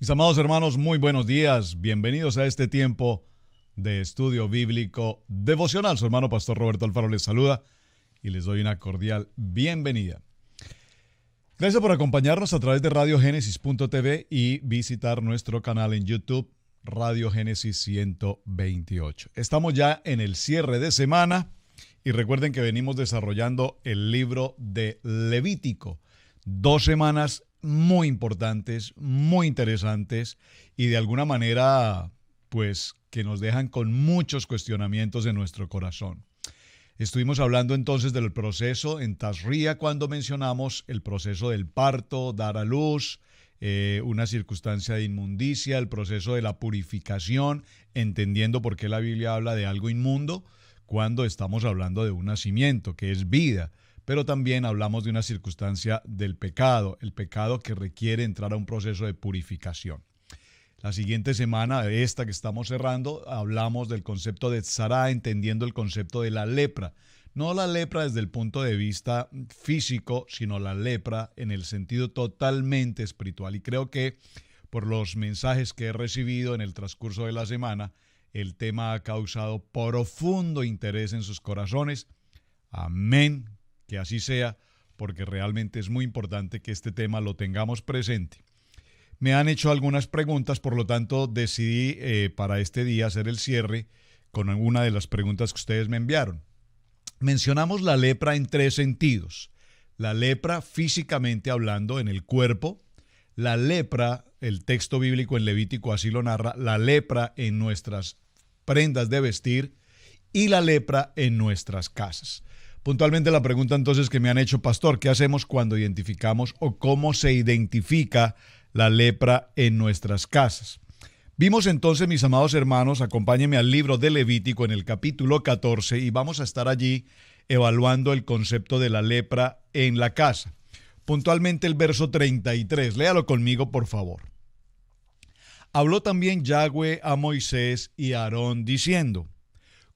Mis amados hermanos, muy buenos días. Bienvenidos a este tiempo de estudio bíblico devocional. Su hermano Pastor Roberto Alfaro les saluda y les doy una cordial bienvenida. Gracias por acompañarnos a través de radiogénesis.tv y visitar nuestro canal en YouTube, Radio Génesis 128. Estamos ya en el cierre de semana y recuerden que venimos desarrollando el libro de Levítico. 2 semanas muy importantes, muy interesantes y de alguna manera, pues, que nos dejan con muchos cuestionamientos en nuestro corazón. Estuvimos hablando entonces del proceso en Tazria cuando mencionamos el proceso del parto, dar a luz, una circunstancia de inmundicia, el proceso de la purificación, entendiendo por qué la Biblia habla de algo inmundo cuando estamos hablando de un nacimiento, que es vida. Pero también hablamos de una circunstancia del pecado, el pecado que requiere entrar a un proceso de purificación. La siguiente semana, esta que estamos cerrando, hablamos del concepto de tzara, entendiendo el concepto de la lepra. No la lepra desde el punto de vista físico, sino la lepra en el sentido totalmente espiritual. Y creo que por los mensajes que he recibido en el transcurso de la semana, el tema ha causado profundo interés en sus corazones. Amén. Que así sea, porque realmente es muy importante que este tema lo tengamos presente. Me han hecho algunas preguntas, por lo tanto decidí para este día hacer el cierre con alguna de las preguntas que ustedes me enviaron. Mencionamos la lepra en 3 sentidos. La lepra físicamente hablando en el cuerpo, la lepra, el texto bíblico en Levítico así lo narra, la lepra en nuestras prendas de vestir y la lepra en nuestras casas. Puntualmente la pregunta entonces que me han hecho, pastor, ¿qué hacemos cuando identificamos o cómo se identifica la lepra en nuestras casas? Vimos entonces, mis amados hermanos, acompáñenme al libro de Levítico en el capítulo 14 y vamos a estar allí evaluando el concepto de la lepra en la casa. Puntualmente el verso 33, léalo conmigo por favor. Habló también Yahweh a Moisés y a Aarón diciendo: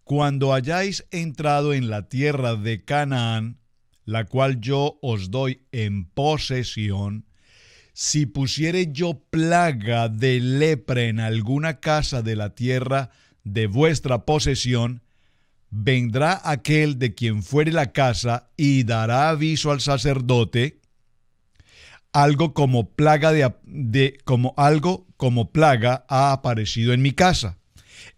Cuando hayáis entrado en la tierra de Canaán, la cual yo os doy en posesión, si pusiere yo plaga de lepra en alguna casa de la tierra de vuestra posesión, vendrá aquel de quien fuere la casa y dará aviso al sacerdote, algo como plaga como plaga ha aparecido en mi casa.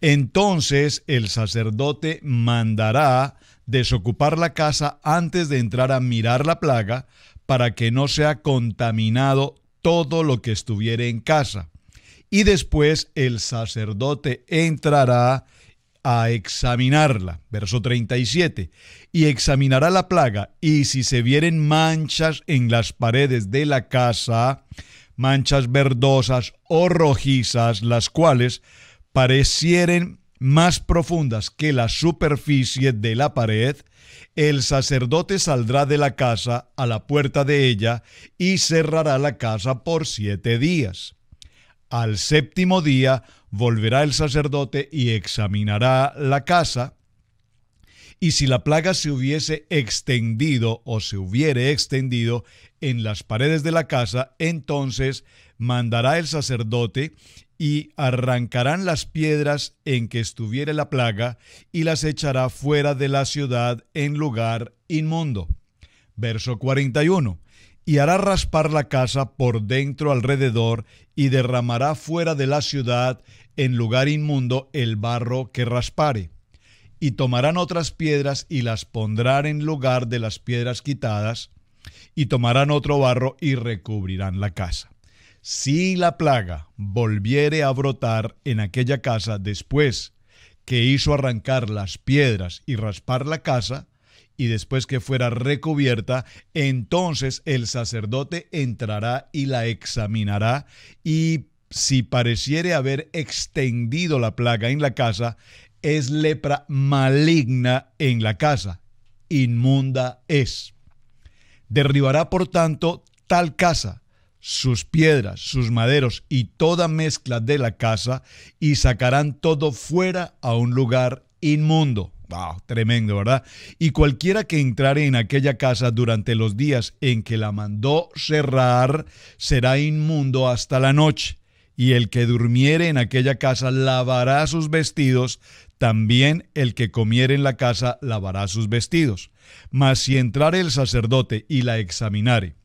Entonces el sacerdote mandará desocupar la casa antes de entrar a mirar la plaga, para que no sea contaminado todo lo que estuviere en casa. Y después el sacerdote entrará a examinarla. Verso 37. Y examinará la plaga, y si se vieren manchas en las paredes de la casa, manchas verdosas o rojizas, las cuales parecieren más profundas que la superficie de la pared, el sacerdote saldrá de la casa a la puerta de ella y cerrará la casa por 7 días. Al 7º día volverá el sacerdote y examinará la casa, y si la plaga se hubiese extendido o se hubiere extendido en las paredes de la casa, entonces mandará el sacerdote y arrancarán las piedras en que estuviere la plaga y las echará fuera de la ciudad en lugar inmundo. Verso 41. Y hará raspar la casa por dentro alrededor y derramará fuera de la ciudad en lugar inmundo el barro que raspare. Y tomarán otras piedras y las pondrán en lugar de las piedras quitadas, y tomarán otro barro y recubrirán la casa. Si la plaga volviere a brotar en aquella casa después que hizo arrancar las piedras y raspar la casa, y después que fuera recubierta, entonces el sacerdote entrará y la examinará, y si pareciere haber extendido la plaga en la casa, es lepra maligna en la casa, inmunda es. Derribará por tanto tal casa, sus piedras, sus maderos y toda mezcla de la casa, y sacarán todo fuera a un lugar inmundo. Wow, tremendo, ¿verdad? Y cualquiera que entrare en aquella casa durante los días en que la mandó cerrar será inmundo hasta la noche, y el que durmiere en aquella casa lavará sus vestidos, también el que comiere en la casa lavará sus vestidos. Mas si entrare el sacerdote y la examinare,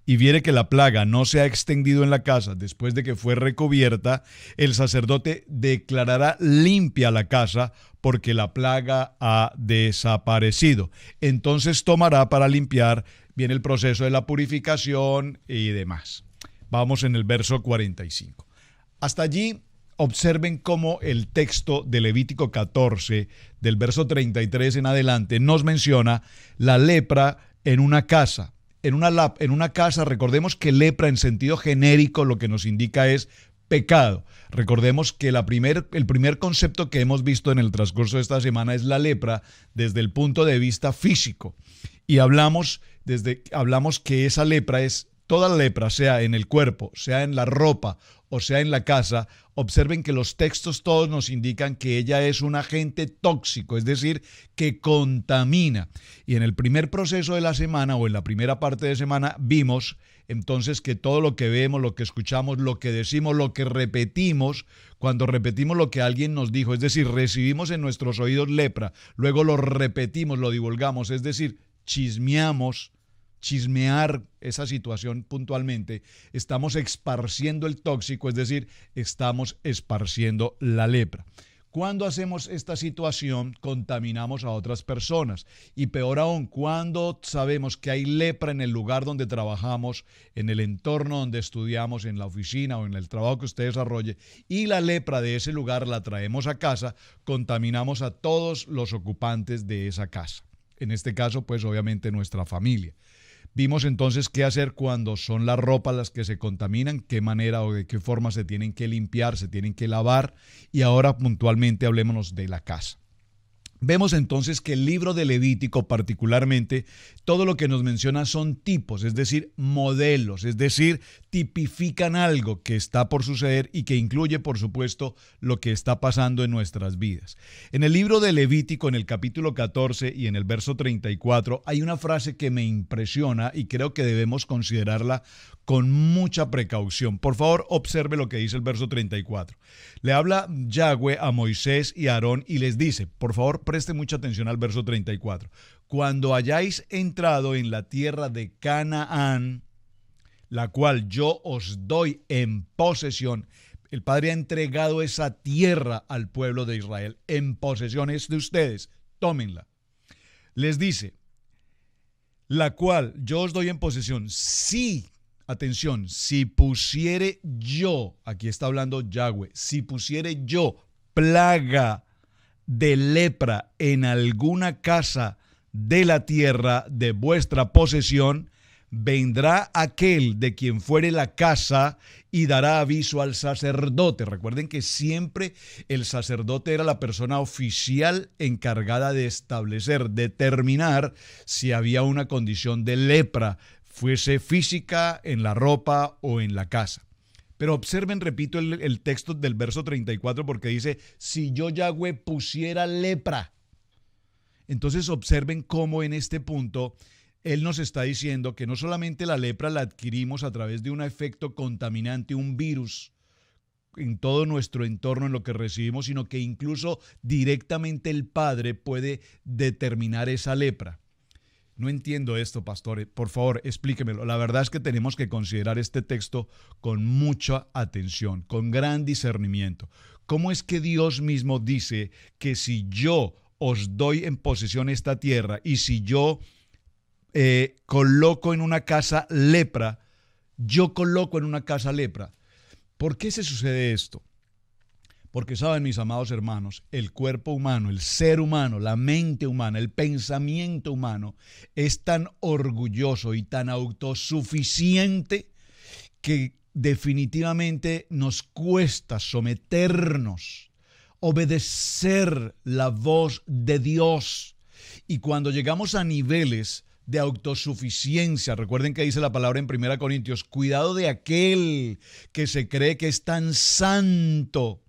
y viere que la plaga no se ha extendido en la casa después de que fue recubierta, el sacerdote declarará limpia la casa, porque la plaga ha desaparecido. Entonces tomará para limpiar, viene el proceso de la purificación y demás. Vamos en el verso 45. Hasta allí observen cómo el texto de Levítico 14, del verso 33 en adelante, nos menciona la lepra en una casa. En una casa, recordemos que lepra en sentido genérico lo que nos indica es pecado. Recordemos que el primer concepto que hemos visto en el transcurso de esta semana es la lepra desde el punto de vista físico. Y hablamos que esa lepra es toda la lepra, sea en el cuerpo, sea en la ropa o sea en la casa. Observen que los textos todos nos indican que ella es un agente tóxico, es decir, que contamina. Y en el primer proceso de la semana o en la primera parte de semana vimos entonces que todo lo que vemos, lo que escuchamos, lo que decimos, lo que repetimos, cuando repetimos lo que alguien nos dijo, es decir, recibimos en nuestros oídos lepra, luego lo repetimos, lo divulgamos, es decir, chismear esa situación puntualmente, estamos esparciendo el tóxico, es decir, estamos esparciendo la lepra. Cuando hacemos esta situación, contaminamos a otras personas. Y peor aún, cuando sabemos que hay lepra en el lugar donde trabajamos, en el entorno donde estudiamos, en la oficina o en el trabajo que usted desarrolle, y la lepra de ese lugar la traemos a casa, contaminamos a todos los ocupantes de esa casa. En este caso, pues obviamente nuestra familia. Vimos entonces qué hacer cuando son las ropas las que se contaminan, qué manera o de qué forma se tienen que limpiar, se tienen que lavar, y ahora puntualmente hablémonos de la casa. Vemos entonces que el libro de Levítico particularmente, todo lo que nos menciona son tipos, es decir, modelos, es decir, tipifican algo que está por suceder y que incluye, por supuesto, lo que está pasando en nuestras vidas. En el libro de Levítico, en el capítulo 14 y en el verso 34, hay una frase que me impresiona y creo que debemos considerarla con mucha precaución. Por favor, observe lo que dice el verso 34. Le habla Yahweh a Moisés y a Aarón y les dice, por favor, preste mucha atención al verso 34. Cuando hayáis entrado en la tierra de Canaán, la cual yo os doy en posesión, el Padre ha entregado esa tierra al pueblo de Israel, en posesión es de ustedes, tómenla. Les dice, la cual yo os doy en posesión, sí. Atención, si pusiere yo, aquí está hablando Yahweh, si pusiere yo plaga de lepra en alguna casa de la tierra de vuestra posesión, vendrá aquel de quien fuere la casa y dará aviso al sacerdote. Recuerden que siempre el sacerdote era la persona oficial encargada de establecer, determinar si había una condición de lepra, fuese física, en la ropa o en la casa. Pero observen, repito, el texto del verso 34 porque dice, si yo Yahweh pusiera lepra. Entonces observen cómo en este punto Él nos está diciendo que no solamente la lepra la adquirimos a través de un efecto contaminante, un virus en todo nuestro entorno, en lo que recibimos, sino que incluso directamente el Padre puede determinar esa lepra. No entiendo esto, pastor. Por favor, explíquemelo. La verdad es que tenemos que considerar este texto con mucha atención, con gran discernimiento. ¿Cómo es que Dios mismo dice que si yo os doy en posesión esta tierra y si yo coloco en una casa lepra, yo coloco en una casa lepra? ¿Por qué se sucede esto? Porque saben, mis amados hermanos, el cuerpo humano, el ser humano, la mente humana, el pensamiento humano es tan orgulloso y tan autosuficiente que definitivamente nos cuesta someternos, obedecer la voz de Dios. Y cuando llegamos a niveles de autosuficiencia, recuerden que dice la palabra en 1 Corintios, cuidado de aquel que se cree que es tan santo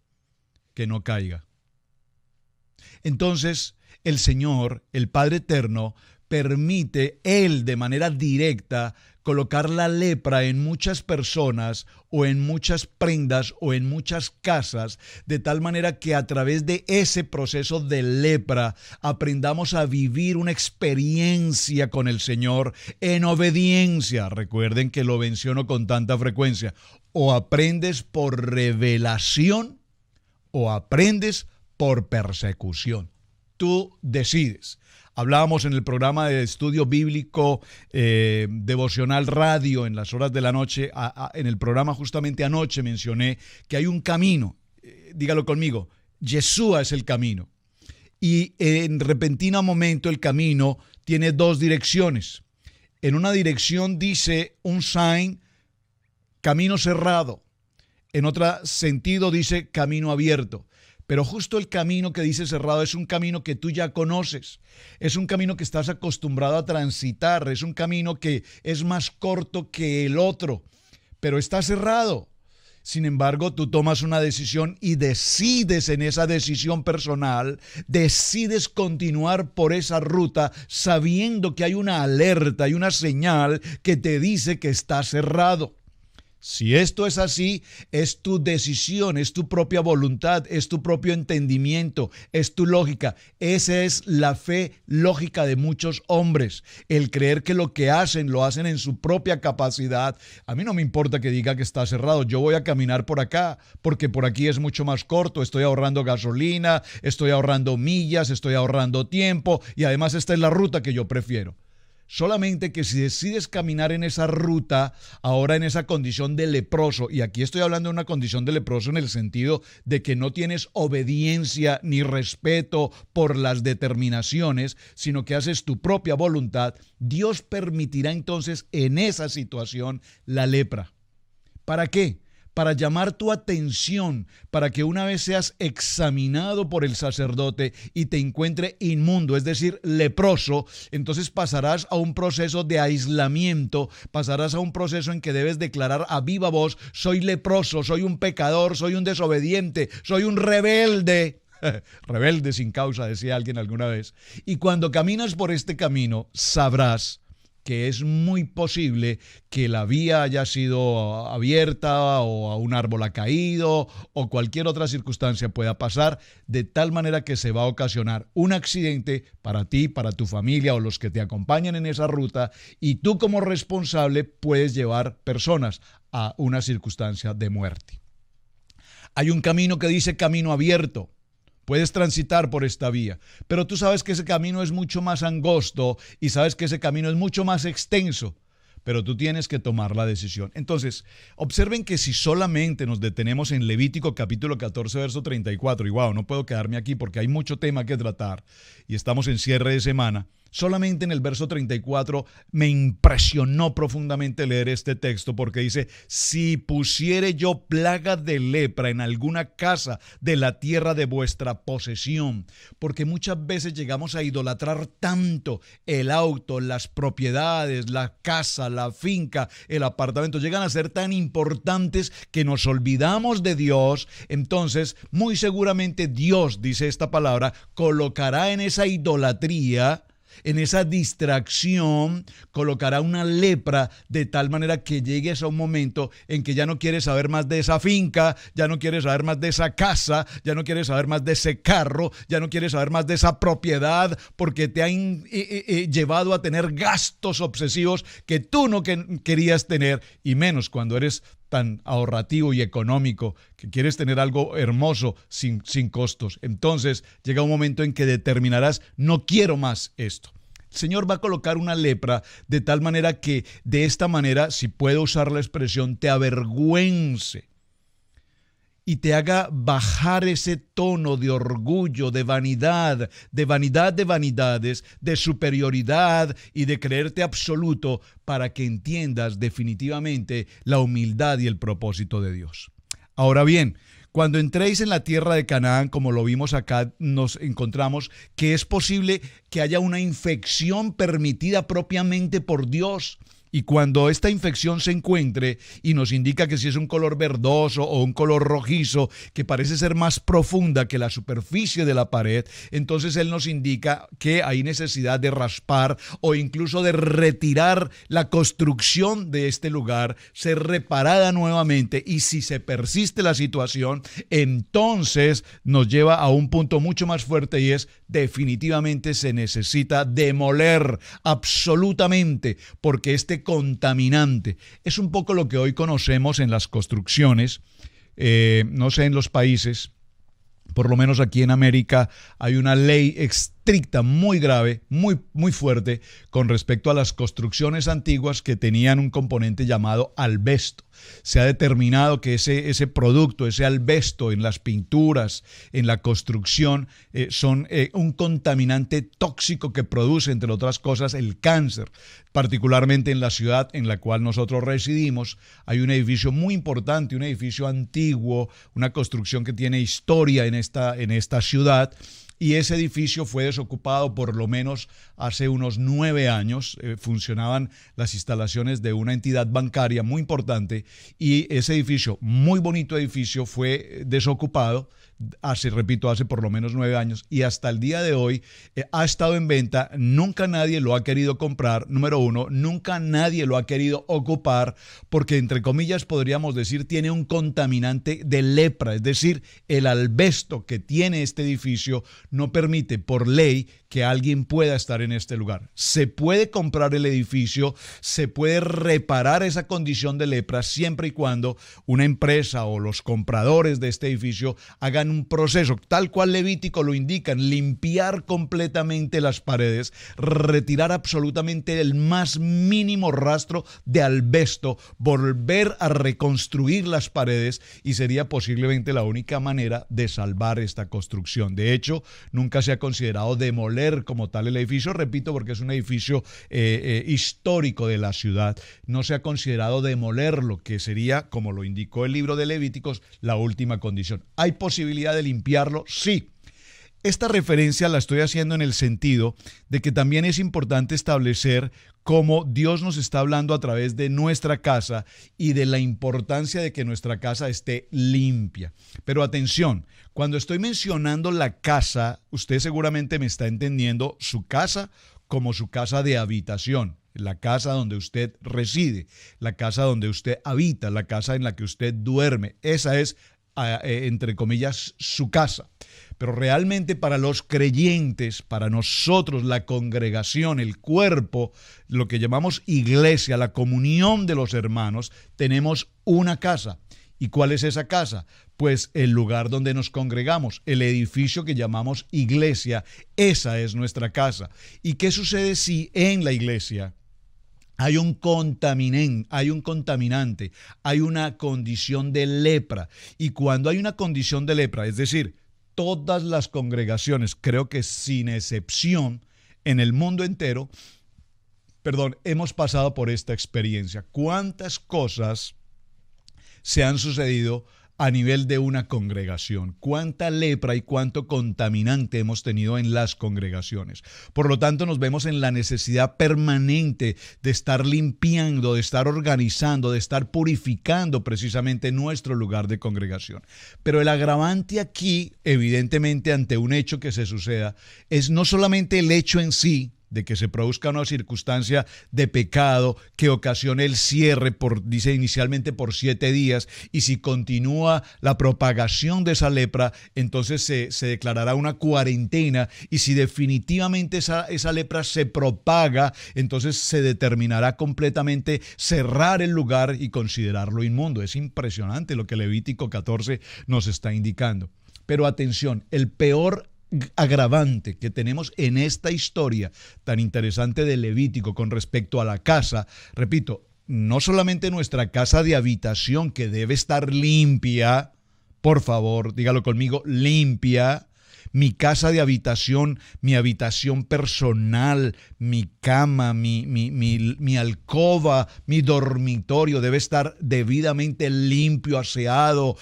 que no caiga. Entonces, el Señor, el Padre Eterno, permite Él de manera directa colocar la lepra en muchas personas o en muchas prendas o en muchas casas, de tal manera que a través de ese proceso de lepra aprendamos a vivir una experiencia con el Señor en obediencia. Recuerden que lo menciono con tanta frecuencia. O aprendes por revelación o aprendes por persecución. Tú decides. Hablábamos en el programa de estudio bíblico devocional radio en las horas de la noche. En el programa justamente anoche mencioné que hay un camino. Dígalo conmigo. Yeshua es el camino. Y en repentino momento el camino tiene dos direcciones. En una dirección dice un sign, camino cerrado. En otro sentido dice camino abierto. Pero justo el camino que dice cerrado es un camino que tú ya conoces. Es un camino que estás acostumbrado a transitar. Es un camino que es más corto que el otro. Pero está cerrado. Sin embargo, tú tomas una decisión y decides en esa decisión personal, decides continuar por esa ruta sabiendo que hay una alerta, hay una señal que te dice que está cerrado. Si esto es así, es tu decisión, es tu propia voluntad, es tu propio entendimiento, es tu lógica. Esa es la fe lógica de muchos hombres, el creer que lo que hacen lo hacen en su propia capacidad. A mí no me importa que diga que está cerrado, yo voy a caminar por acá, porque por aquí es mucho más corto, estoy ahorrando gasolina, estoy ahorrando millas, estoy ahorrando tiempo y además esta es la ruta que yo prefiero. Solamente que si decides caminar en esa ruta, ahora en esa condición de leproso, y aquí estoy hablando de una condición de leproso en el sentido de que no tienes obediencia ni respeto por las determinaciones, sino que haces tu propia voluntad, Dios permitirá entonces en esa situación la lepra. ¿Para qué? Para llamar tu atención, para que una vez seas examinado por el sacerdote y te encuentre inmundo, es decir, leproso, entonces pasarás a un proceso de aislamiento, pasarás a un proceso en que debes declarar a viva voz: soy leproso, soy un pecador, soy un desobediente, soy un rebelde. Rebelde sin causa, decía alguien alguna vez. Y cuando caminas por este camino, sabrás que es muy posible que la vía haya sido abierta o a un árbol ha caído o cualquier otra circunstancia pueda pasar, de tal manera que se va a ocasionar un accidente para ti, para tu familia o los que te acompañan en esa ruta, y tú como responsable puedes llevar personas a una circunstancia de muerte. Hay un camino que dice camino abierto. Puedes transitar por esta vía, pero tú sabes que ese camino es mucho más angosto y sabes que ese camino es mucho más extenso, pero tú tienes que tomar la decisión. Entonces, observen que si solamente nos detenemos en Levítico capítulo 14, verso 34, y wow, no puedo quedarme aquí porque hay mucho tema que tratar y estamos en cierre de semana. Solamente en el verso 34 me impresionó profundamente leer este texto porque dice: si pusiere yo plaga de lepra en alguna casa de la tierra de vuestra posesión, porque muchas veces llegamos a idolatrar tanto el auto, las propiedades, la casa, la finca, el apartamento, llegan a ser tan importantes que nos olvidamos de Dios. Entonces, muy seguramente Dios, dice esta palabra, colocará en esa idolatría, en esa distracción, colocará una lepra de tal manera que llegues a un momento en que ya no quieres saber más de esa finca, ya no quieres saber más de esa casa, ya no quieres saber más de ese carro, ya no quieres saber más de esa propiedad, porque te han llevado a tener gastos obsesivos que tú no querías tener, y menos cuando eres tan ahorrativo y económico, que quieres tener algo hermoso sin costos. Entonces llega un momento en que determinarás: no quiero más esto. El Señor va a colocar una lepra de tal manera que de esta manera, si puedo usar la expresión, te avergüence y te haga bajar ese tono de orgullo, de vanidad de vanidades, de superioridad y de creerte absoluto, para que entiendas definitivamente la humildad y el propósito de Dios. Ahora bien, cuando entréis en la tierra de Canaán, como lo vimos acá, nos encontramos que es posible que haya una infección permitida propiamente por Dios. Y cuando esta infección se encuentre y nos indica que si es un color verdoso o un color rojizo que parece ser más profunda que la superficie de la pared, entonces él nos indica que hay necesidad de raspar o incluso de retirar la construcción de este lugar, ser reparada nuevamente, y si se persiste la situación, entonces nos lleva a un punto mucho más fuerte, y es definitivamente se necesita demoler absolutamente, porque este contaminante es un poco lo que hoy conocemos en las construcciones. No sé en los países, por lo menos aquí en América, hay una ley estricta, muy grave, muy fuerte, con respecto a las construcciones antiguas que tenían un componente llamado asbesto. Se ha determinado que ese producto, ese asbesto en las pinturas, en la construcción, son un contaminante tóxico que produce, entre otras cosas, el cáncer. Particularmente en la ciudad en la cual nosotros residimos, hay un edificio muy importante, un edificio antiguo, una construcción que tiene historia en esta ciudad. Y ese edificio fue desocupado por lo menos hace unos 9 años. Funcionaban las instalaciones de una entidad bancaria muy importante, y ese edificio, muy bonito edificio, fue desocupado hace por lo menos 9 años, y hasta el día de hoy ha estado en venta. Nunca nadie lo ha querido comprar, número uno. Nunca nadie lo ha querido ocupar porque, entre comillas, podríamos decir, tiene un contaminante de lepra. Es decir, el asbesto que tiene este edificio no permite por ley que alguien pueda estar en este lugar. Se puede comprar el edificio, se puede reparar esa condición de lepra siempre y cuando una empresa o los compradores de este edificio hagan un proceso, tal cual Levítico lo indican: limpiar completamente las paredes, retirar absolutamente el más mínimo rastro de asbesto, volver a reconstruir las paredes, y sería posiblemente la única manera de salvar esta construcción. De hecho, nunca se ha considerado demoler como tal el edificio, repito, porque es un edificio histórico de la ciudad. No se ha considerado demolerlo, que sería, como lo indicó el libro de Levíticos, la última condición. ¿Hay posibilidad de limpiarlo? Sí. Esta referencia la estoy haciendo en el sentido de que también es importante establecer cómo Dios nos está hablando a través de nuestra casa y de la importancia de que nuestra casa esté limpia. Pero atención, cuando estoy mencionando la casa, usted seguramente me está entendiendo su casa como su casa de habitación, la casa donde usted reside, la casa donde usted habita, la casa en la que usted duerme. Esa es, entre comillas, su casa. Pero realmente para los creyentes, para nosotros, la congregación, el cuerpo, lo que llamamos iglesia, la comunión de los hermanos, tenemos una casa. ¿Y cuál es esa casa? Pues el lugar donde nos congregamos, el edificio que llamamos iglesia. Esa es nuestra casa. ¿Y qué sucede si en la iglesia hay un contaminante, hay una condición de lepra? Y cuando hay una condición de lepra, es decir, todas las congregaciones, creo que sin excepción, en el mundo entero, hemos pasado por esta experiencia. ¿Cuántas cosas se han sucedido a nivel de una congregación? ¿Cuánta lepra y cuánto contaminante hemos tenido en las congregaciones? Por lo tanto, nos vemos en la necesidad permanente de estar limpiando, de estar organizando, de estar purificando precisamente nuestro lugar de congregación. Pero el agravante aquí, evidentemente, ante un hecho que se suceda, es no solamente el hecho en sí, de que se produzca una circunstancia de pecado que ocasione el cierre dice inicialmente por 7 días, y si continúa la propagación de esa lepra, entonces se declarará una cuarentena, y si definitivamente esa lepra se propaga, entonces se determinará completamente cerrar el lugar y considerarlo inmundo. Es impresionante lo que Levítico 14 nos está indicando. Pero atención, el peor agravante que tenemos en esta historia tan interesante de Levítico con respecto a la casa, repito, no solamente nuestra casa de habitación, que debe estar limpia, por favor, dígalo conmigo, limpia. Mi casa de habitación, mi habitación personal, mi cama, mi alcoba, mi dormitorio debe estar debidamente limpio, aseado,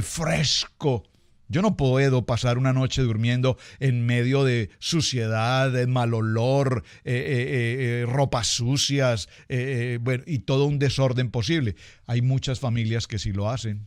fresco. Yo no puedo pasar una noche durmiendo en medio de suciedad, de mal olor, ropas sucias, bueno, y todo un desorden posible. Hay muchas familias que sí lo hacen.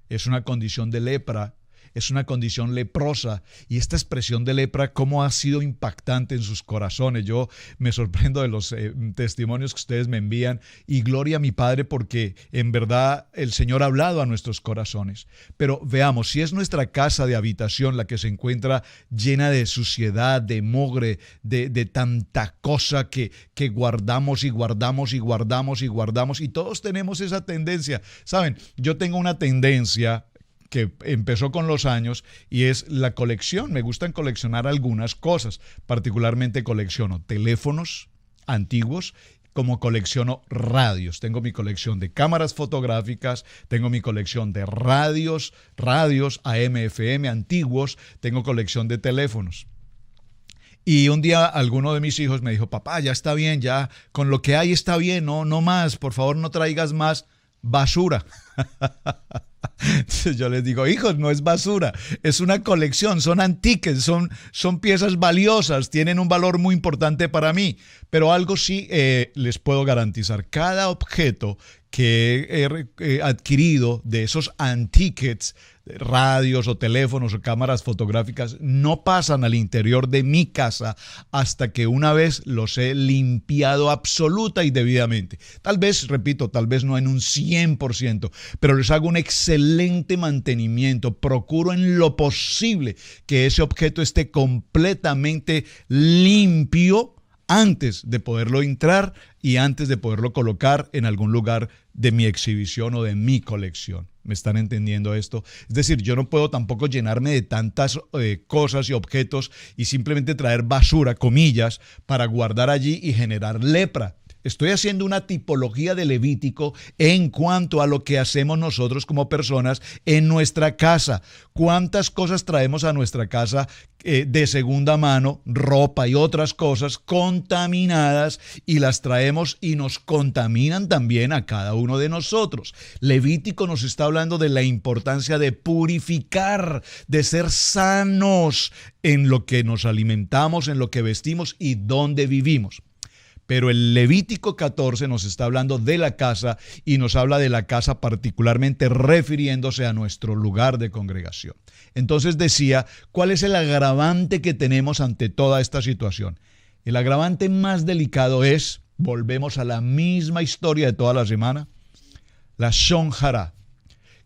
Es una condición de lepra, es una condición leprosa. Y esta expresión de lepra, ¿cómo ha sido impactante en sus corazones? Yo me sorprendo de los testimonios que ustedes me envían, y gloria a mi Padre, porque en verdad el Señor ha hablado a nuestros corazones. Pero veamos, si es nuestra casa de habitación la que se encuentra llena de suciedad, de mugre, de tanta cosa que guardamos y guardamos y guardamos y guardamos, y todos tenemos esa tendencia. Saben, yo tengo una tendencia que empezó con los años, y es la colección. Me gustan coleccionar algunas cosas. Particularmente colecciono teléfonos antiguos, como colecciono radios. Tengo mi colección de cámaras fotográficas, tengo mi colección de radios AM, FM antiguos, tengo colección de teléfonos. Y un día alguno de mis hijos me dijo: papá, ya está bien, ya con lo que hay está bien, no más, por favor no traigas más basura. Entonces yo les digo: hijos, no es basura, es una colección, son antiques, son piezas valiosas, tienen un valor muy importante para mí. Pero algo sí les puedo garantizar: cada objeto que he adquirido de esos antiques, radios o teléfonos o cámaras fotográficas, no pasan al interior de mi casa hasta que una vez los he limpiado absoluta y debidamente. Tal vez, repito, tal vez no en un 100%, pero les hago un excelente mantenimiento. Procuro en lo posible que ese objeto esté completamente limpio antes de poderlo entrar y antes de poderlo colocar en algún lugar de mi exhibición o de mi colección. ¿Me están entendiendo esto? Es decir, yo no puedo tampoco llenarme de tantas cosas y objetos y simplemente traer basura, comillas, para guardar allí y generar lepra. Estoy haciendo una tipología de Levítico en cuanto a lo que hacemos nosotros como personas en nuestra casa. ¿Cuántas cosas traemos a nuestra casa de segunda mano, ropa y otras cosas contaminadas, y las traemos y nos contaminan también a cada uno de nosotros? Levítico nos está hablando de la importancia de purificar, de ser sanos en lo que nos alimentamos, en lo que vestimos y donde vivimos. Pero el Levítico 14 nos está hablando de la casa, y nos habla de la casa particularmente refiriéndose a nuestro lugar de congregación. Entonces decía, ¿cuál es el agravante que tenemos ante toda esta situación? El agravante más delicado es, volvemos a la misma historia de toda la semana, la Shon Hará.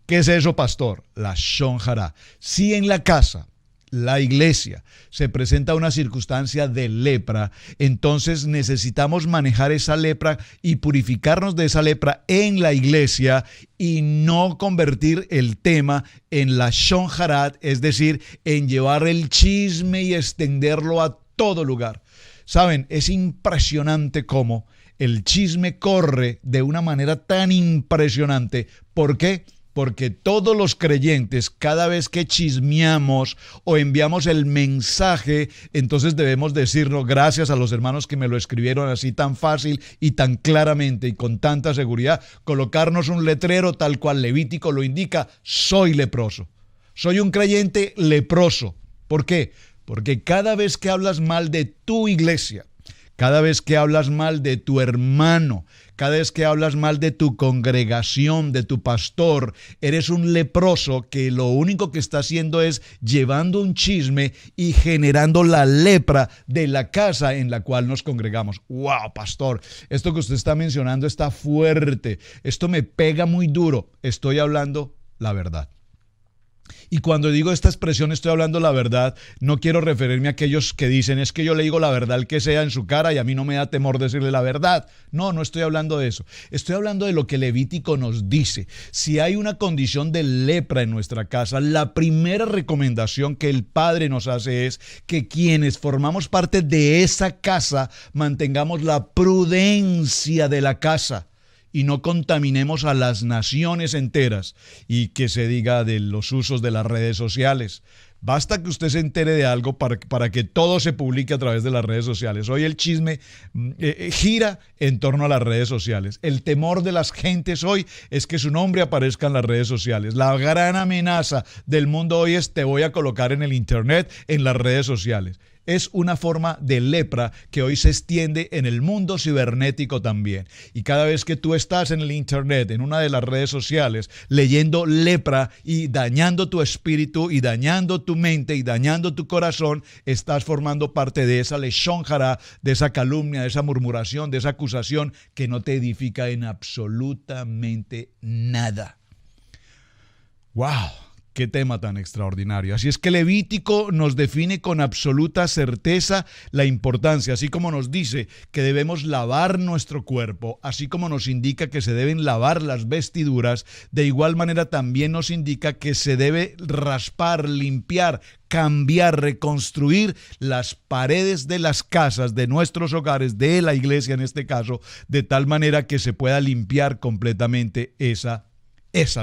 ¿Qué es eso, pastor? La Shon Hará. Si en la casa, la iglesia, se presenta una circunstancia de lepra, entonces necesitamos manejar esa lepra y purificarnos de esa lepra en la iglesia, y no convertir el tema en la Shon Hará, es decir, en llevar el chisme y extenderlo a todo lugar. Saben, es impresionante cómo el chisme corre de una manera tan impresionante. ¿Por qué? Porque todos los creyentes, cada vez que chismeamos o enviamos el mensaje, entonces debemos decirnos, gracias a los hermanos que me lo escribieron así tan fácil y tan claramente y con tanta seguridad, colocarnos un letrero tal cual Levítico lo indica: soy leproso, soy un creyente leproso. ¿Por qué? Porque cada vez que hablas mal de tu iglesia, cada vez que hablas mal de tu hermano, cada vez que hablas mal de tu congregación, de tu pastor, eres un leproso que lo único que está haciendo es llevando un chisme y generando la lepra de la casa en la cual nos congregamos. ¡Wow, pastor! Esto que usted está mencionando está fuerte. Esto me pega muy duro. Estoy hablando la verdad. Y cuando digo esta expresión, estoy hablando la verdad, no quiero referirme a aquellos que dicen: es que yo le digo la verdad al que sea en su cara y a mí no me da temor decirle la verdad. No estoy hablando de eso. Estoy hablando de lo que Levítico nos dice. Si hay una condición de lepra en nuestra casa, la primera recomendación que el Padre nos hace es que quienes formamos parte de esa casa mantengamos la prudencia de la casa y no contaminemos a las naciones enteras. Y que se diga de los usos de las redes sociales. Basta que usted se entere de algo para que todo se publique a través de las redes sociales. Hoy el chisme gira en torno a las redes sociales. El temor de las gentes hoy es que su nombre aparezca en las redes sociales. La gran amenaza del mundo hoy es: te voy a colocar en el internet, en las redes sociales. Es una forma de lepra que hoy se extiende en el mundo cibernético también. Y cada vez que tú estás en el internet, en una de las redes sociales, leyendo lepra y dañando tu espíritu y dañando tu mente y dañando tu corazón, estás formando parte de esa leshon hara, de esa calumnia, de esa murmuración, de esa acusación que no te edifica en absolutamente nada. ¡Wow! Qué tema tan extraordinario. Así es que Levítico nos define con absoluta certeza la importancia, así como nos dice que debemos lavar nuestro cuerpo, así como nos indica que se deben lavar las vestiduras, de igual manera también nos indica que se debe raspar, limpiar, cambiar, reconstruir las paredes de las casas, de nuestros hogares, de la iglesia en este caso, de tal manera que se pueda limpiar completamente esa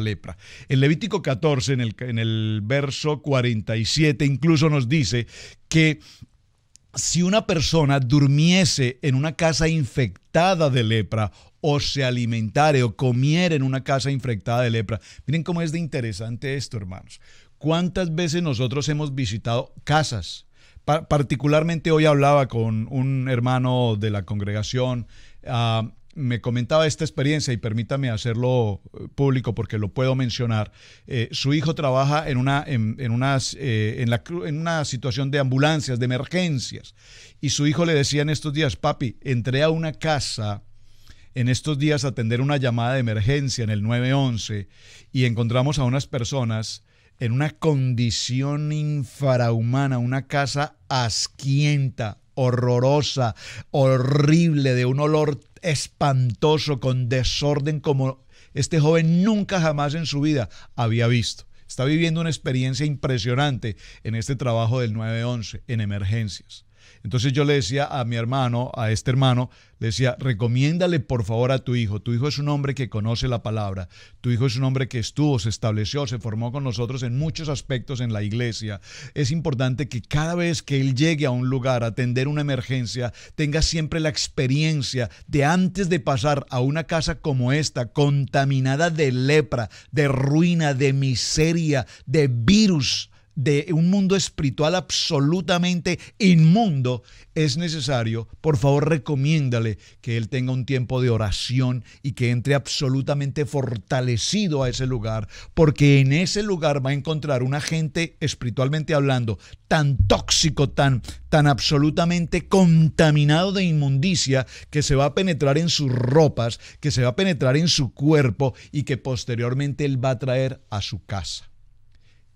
lepra. En Levítico 14, en el verso 47, incluso nos dice que si una persona durmiese en una casa infectada de lepra, o se alimentare o comiera en una casa infectada de lepra, miren cómo es de interesante esto, hermanos. ¿Cuántas veces nosotros hemos visitado casas? Particularmente hoy hablaba con un hermano de la congregación, me comentaba esta experiencia y permítame hacerlo público porque lo puedo mencionar. Su hijo trabaja en una situación de ambulancias, de emergencias, y su hijo le decía en estos días: papi, entré a una casa en estos días a atender una llamada de emergencia en el 911 y encontramos a unas personas en una condición infrahumana, una casa asquienta, horrorosa, horrible, de un olor espantoso, con desorden como este joven nunca jamás en su vida había visto. Está viviendo una experiencia impresionante en este trabajo del 911, en emergencias. Entonces yo le decía a mi hermano, a este hermano, le decía: recomiéndale por favor a tu hijo. Tu hijo es un hombre que conoce la palabra. Tu hijo es un hombre que estuvo, se estableció, se formó con nosotros en muchos aspectos en la iglesia. Es importante que cada vez que él llegue a un lugar a atender una emergencia, tenga siempre la experiencia de, antes de pasar a una casa como esta, contaminada de lepra, de ruina, de miseria, de virus, de un mundo espiritual absolutamente inmundo, es necesario, por favor, recomiéndale que él tenga un tiempo de oración y que entre absolutamente fortalecido a ese lugar, porque en ese lugar va a encontrar un agente, espiritualmente hablando, tan tóxico, tan absolutamente contaminado de inmundicia, que se va a penetrar en sus ropas, que se va a penetrar en su cuerpo y que posteriormente él va a traer a su casa.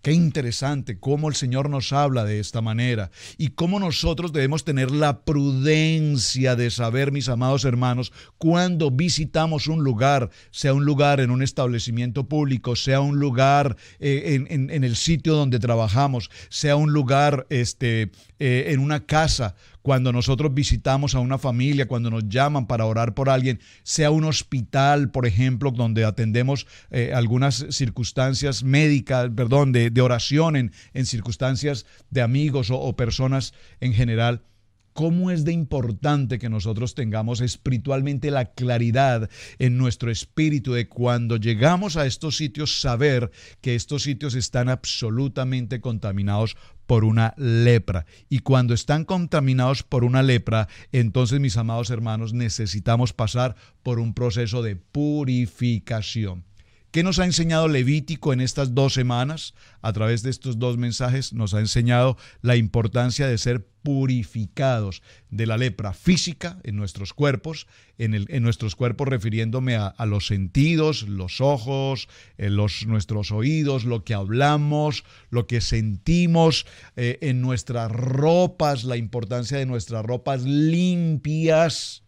Qué interesante cómo el Señor nos habla de esta manera y cómo nosotros debemos tener la prudencia de saber, mis amados hermanos, cuando visitamos un lugar, sea un lugar en un establecimiento público, sea un lugar en el sitio donde trabajamos, sea un lugar en una casa, cuando nosotros visitamos a una familia, cuando nos llaman para orar por alguien, sea un hospital, por ejemplo, donde atendemos algunas circunstancias médicas, de oración en circunstancias de amigos o personas en general. ¿Cómo es de importante que nosotros tengamos espiritualmente la claridad en nuestro espíritu de cuando llegamos a estos sitios, saber que estos sitios están absolutamente contaminados por una lepra? Y cuando están contaminados por una lepra, entonces, mis amados hermanos, necesitamos pasar por un proceso de purificación. ¿Qué nos ha enseñado Levítico en estas 2 semanas? A través de estos 2 mensajes nos ha enseñado la importancia de ser purificados de la lepra física en nuestros cuerpos, en nuestros cuerpos refiriéndome a los sentidos, los ojos, nuestros oídos, lo que hablamos, lo que sentimos, en nuestras ropas, la importancia de nuestras ropas limpias,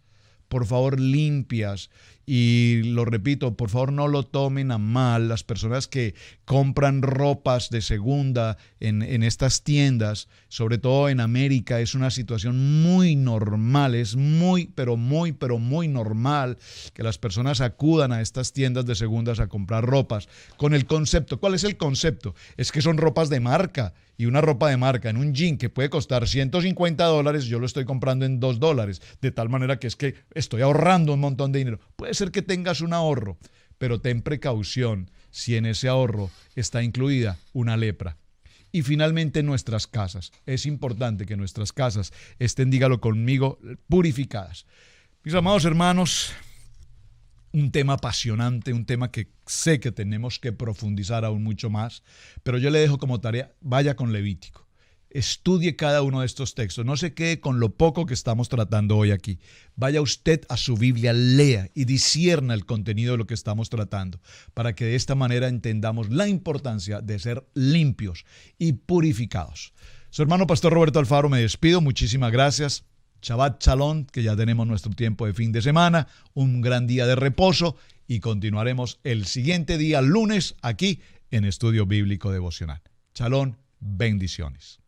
por favor, limpias. Y lo repito, por favor, no lo tomen a mal. Las personas que compran ropas de segunda en estas tiendas, sobre todo en América, es una situación muy normal. Es muy normal que las personas acudan a estas tiendas de segundas a comprar ropas con el concepto. ¿Cuál es el concepto? Es que son ropas de marca y una ropa de marca en un jean que puede costar $150, yo lo estoy comprando en $2, de tal manera que es que estoy ahorrando un montón de dinero. Puede ser que tengas un ahorro, pero ten precaución si en ese ahorro está incluida una lepra. Y finalmente nuestras casas. Es importante que nuestras casas estén, dígalo conmigo, purificadas. Mis amados hermanos, un tema apasionante, un tema que sé que tenemos que profundizar aún mucho más, pero yo le dejo como tarea, vaya con Levítico. Estudie cada uno de estos textos, no se quede con lo poco que estamos tratando hoy aquí. Vaya usted a su Biblia, lea y discierna el contenido de lo que estamos tratando, para que de esta manera entendamos la importancia de ser limpios y purificados. Su hermano Pastor Roberto Alfaro, me despido, muchísimas gracias. Shabbat Shalom, que ya tenemos nuestro tiempo de fin de semana, un gran día de reposo y continuaremos el siguiente día, lunes, aquí en Estudio Bíblico Devocional. Shalom, bendiciones.